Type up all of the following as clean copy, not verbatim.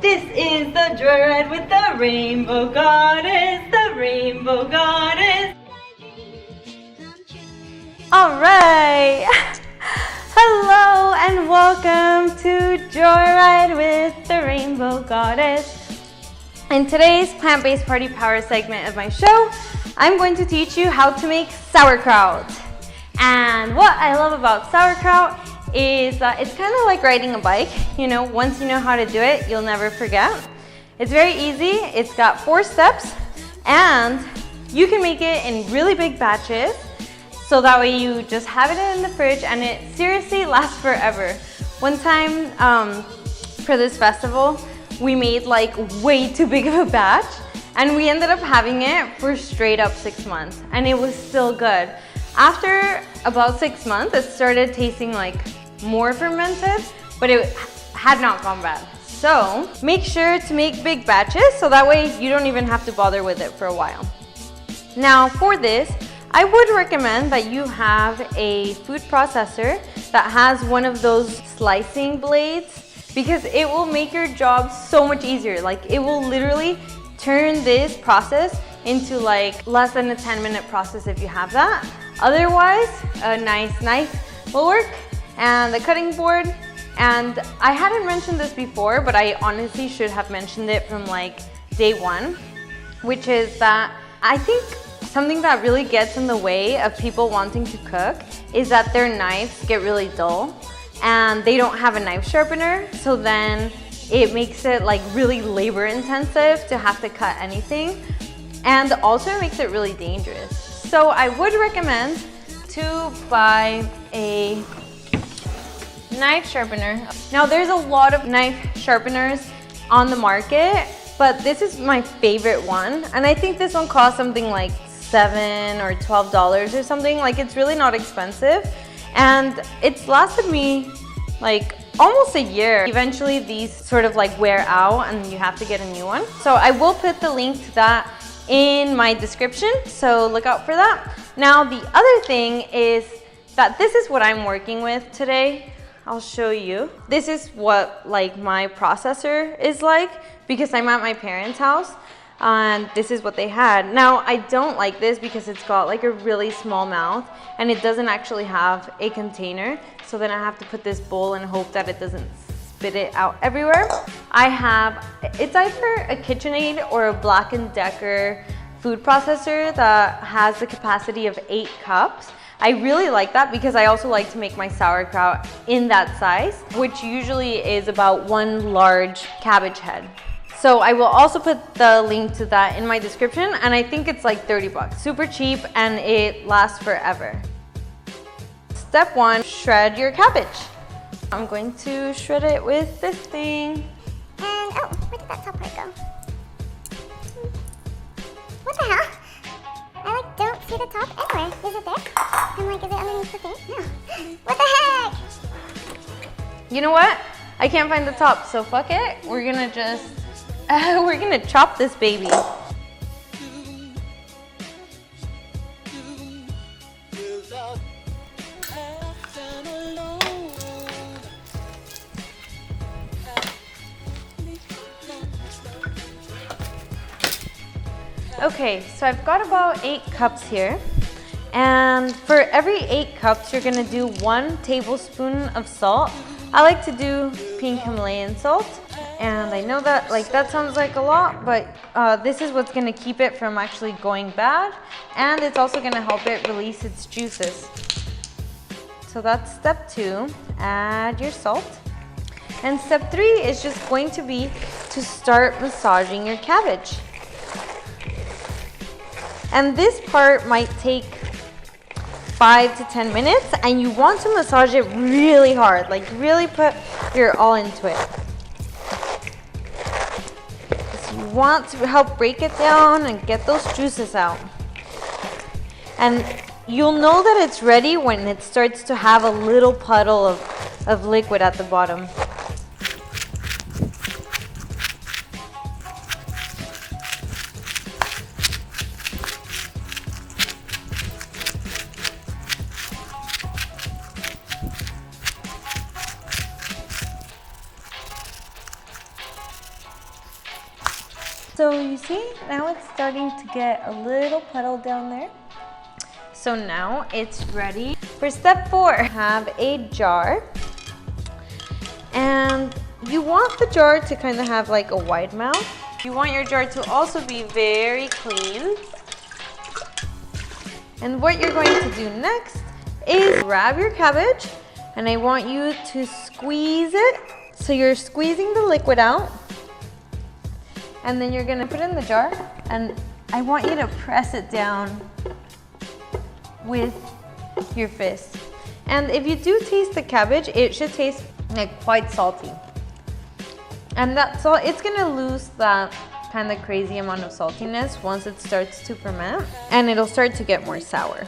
This is the joyride with the rainbow goddess, the rainbow goddess. Alright! Hello and welcome to Joyride with the Rainbow Goddess. In today's plant-based party power segment of my show, I'm going to teach you how to make sauerkraut. And what I love about sauerkraut is that it's kind of like riding a bike. You know, once you know how to do it, you'll never forget. It's very easy. It's got 4 steps and you can make it in really big batches. So that way you just have it in the fridge and it seriously lasts forever. One time for this festival, we made like way too big of a batch and we ended up having it for straight up 6 months and it was still good. After about 6 months, it started tasting like more fermented, but it had not gone bad. So make sure to make big batches so that way you don't even have to bother with it for a while. Now for this, I would recommend that you have a food processor that has one of those slicing blades because it will make your job so much easier. Like it will literally turn this process into like less than a 10-minute process if you have that. Otherwise, a nice knife will work and the cutting board. And I hadn't mentioned this before, but I honestly should have mentioned it from like day one, which is that I think something that really gets in the way of people wanting to cook is that their knives get really dull and they don't have a knife sharpener. So then it makes it like really labor intensive to have to cut anything. And also it makes it really dangerous. So I would recommend to buy a knife sharpener. Now there's a lot of knife sharpeners on the market, but this is my favorite one. And I think this one costs something like $7 or $12 or something. Like it's really not expensive. And it's lasted me like almost a year. Eventually these sort of like wear out and you have to get a new one. So I will put the link to that in my description, so look out for that. Now the other thing is that this is what I'm working with today. I'll show you. This is what like my processor is like because I'm at my parents' house and this is what they had. Now I don't like this because it's got like a really small mouth and it doesn't actually have a container. So then I have to put this bowl and hope that it doesn't spit it out everywhere. I have, it's either a KitchenAid or a Black & Decker food processor that has the capacity of 8 cups. I really like that because I also like to make my sauerkraut in that size, which usually is about 1 large cabbage head. So I will also put the link to that in my description and I think it's like 30 bucks. Super cheap and it lasts forever. Step 1, shred your cabbage. I'm going to shred it with this thing. And oh, where did that top part go? What the hell? I like don't see the top anywhere. Is it there? I'm like, is it underneath the thing? No. What the heck? You know what? I can't find the top, so fuck it. We're gonna just, we're gonna chop this baby. Okay, so I've got about 8 cups here. And for every 8 cups, you're gonna do 1 tablespoon of salt. I like to do pink Himalayan salt. And I know that that sounds like a lot, but this is what's gonna keep it from actually going bad. And it's also gonna help it release its juices. So that's step 2, add your salt. And step 3 is just going to be to start massaging your cabbage. And this part might take 5 to 10 minutes and you want to massage it really hard, like really put your all into it. So you want to help break it down and get those juices out. And you'll know that it's ready when it starts to have a little puddle of liquid at the bottom. So you see, now it's starting to get a little puddle down there. So now it's ready for step 4. Have a jar. And you want the jar to kind of have like a wide mouth. You want your jar to also be very clean. And what you're going to do next is grab your cabbage, and I want you to squeeze it. So you're squeezing the liquid out, and then you're gonna put it in the jar, and I want you to press it down with your fist. And if you do taste the cabbage, it should taste like quite salty. And that salt, it's gonna lose that kind of crazy amount of saltiness once it starts to ferment, and it'll start to get more sour.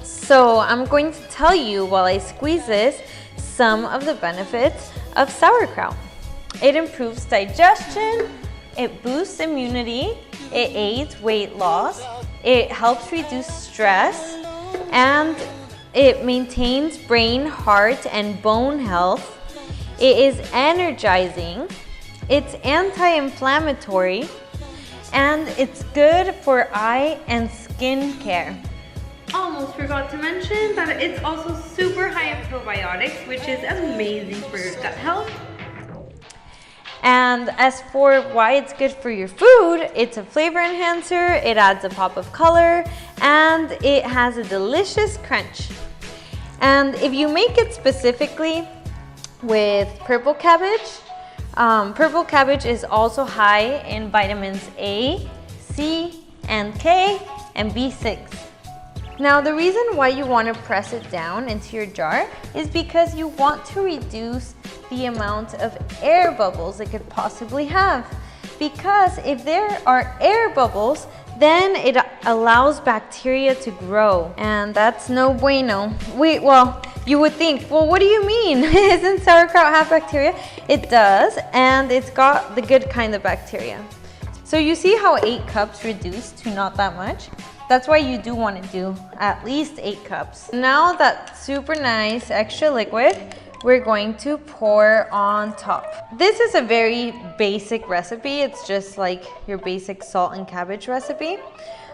So I'm going to tell you while I squeeze this some of the benefits of sauerkraut. It improves digestion, it boosts immunity, it aids weight loss, it helps reduce stress, and it maintains brain, heart, and bone health. It is energizing, it's anti-inflammatory, and it's good for eye and skin care. Almost forgot to mention that it's also super high in probiotics, which is amazing for your gut health. And as for why it's good for your food, it's a flavor enhancer, it adds a pop of color, and it has a delicious crunch. And if you make it specifically with purple cabbage is also high in vitamins A, C, and K, and B6. Now, the reason why you want to press it down into your jar is because you want to reduce the amount of air bubbles it could possibly have. Because if there are air bubbles, then it allows bacteria to grow, and that's no bueno. Well, you would think, well, what do you mean? Isn't sauerkraut have bacteria? It does, and it's got the good kind of bacteria. So you see how 8 cups reduced to not that much? That's why you do want to do at least 8 cups. Now that super nice extra liquid, we're going to pour on top. This is a very basic recipe. It's just like your basic salt and cabbage recipe.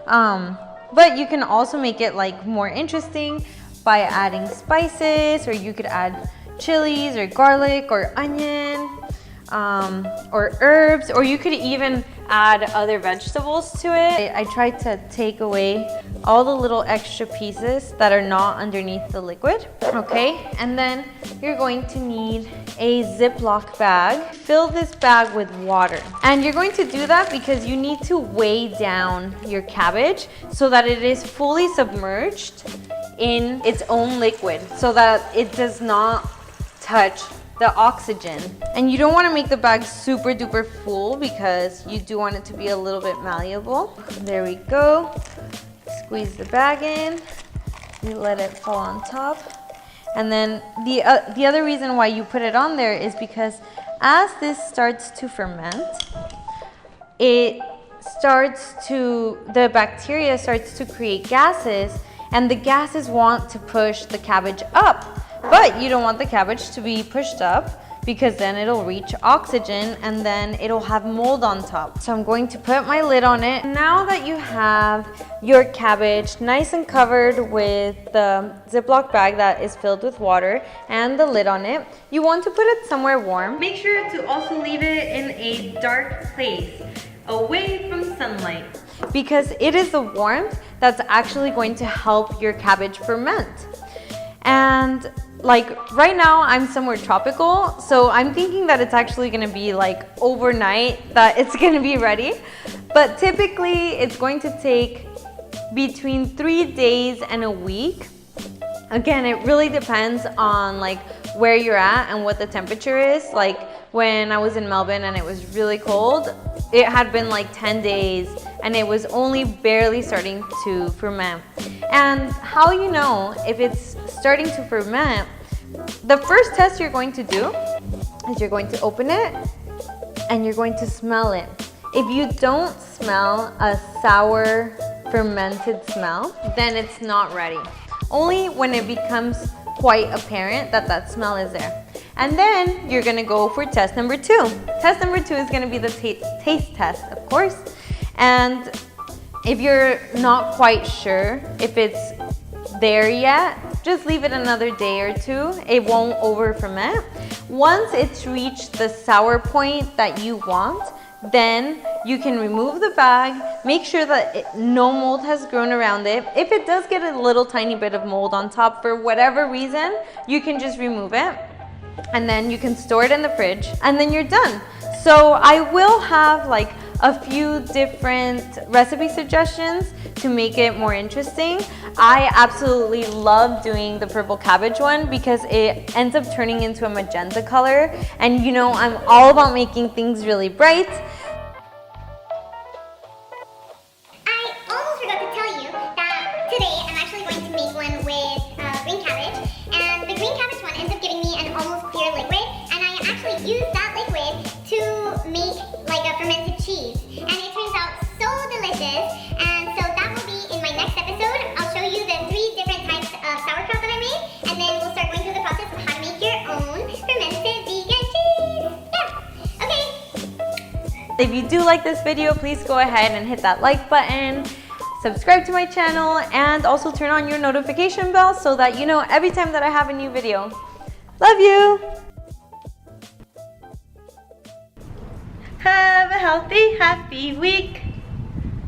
But you can also make it like more interesting by adding spices, or you could add chilies or garlic or onion, or herbs, or you could even add other vegetables to it. I tried to take away all the little extra pieces that are not underneath the liquid. Okay, and then you're going to need a Ziploc bag. Fill this bag with water. And you're going to do that because you need to weigh down your cabbage so that it is fully submerged in its own liquid, so that it does not touch the oxygen. And you don't want to make the bag super duper full because you do want it to be a little bit malleable. There we go. Squeeze the bag in. You let it fall on top. And then the other reason why you put it on there is because as this starts to ferment, the bacteria starts to create gases, and the gases want to push the cabbage up. But you don't want the cabbage to be pushed up because then it'll reach oxygen and then it'll have mold on top. So I'm going to put my lid on it. Now that you have your cabbage nice and covered with the Ziploc bag that is filled with water and the lid on it, you want to put it somewhere warm. Make sure to also leave it in a dark place, away from sunlight, because it is the warmth that's actually going to help your cabbage ferment. And like right now I'm somewhere tropical, so I'm thinking that it's actually gonna be like overnight that it's gonna be ready. But typically it's going to take between 3 days and a week. Again, it really depends on like where you're at and what the temperature is. Like when I was in Melbourne and it was really cold, it had been like 10 days and it was only barely starting to ferment. And how you know if it's starting to ferment, the first test you're going to do is you're going to open it and you're going to smell it. If you don't smell a sour fermented smell, then it's not ready. Only when it becomes quite apparent that that smell is there. And then you're gonna go for test number 2. Test number 2 is gonna be the taste test, of course. And if you're not quite sure if it's there yet, just leave it another day or 2. It won't over ferment. Once it's reached the sour point that you want, then you can remove the bag, make sure that no mold has grown around it. If it does get a little tiny bit of mold on top for whatever reason, you can just remove it. And then you can store it in the fridge and then you're done. So I will have like a few different recipe suggestions to make it more interesting. I absolutely love doing the purple cabbage one because it ends up turning into a magenta color. And you know, I'm all about making things really bright. I almost forgot to tell you that today I'm actually going to make one with green cabbage. And the green cabbage one ends up giving me an almost clear liquid. And I actually use that liquid to make like a fermented cheese. And it turns out so delicious. And so that will be in my next episode. I'll show you the 3 different types of sauerkraut that I made. And then we'll start going through the process of how to make your own fermented vegan cheese. Yeah, okay. If you do like this video, please go ahead and hit that like button, subscribe to my channel, and also turn on your notification bell so that you know every time that I have a new video. Love you! Have a healthy, happy week!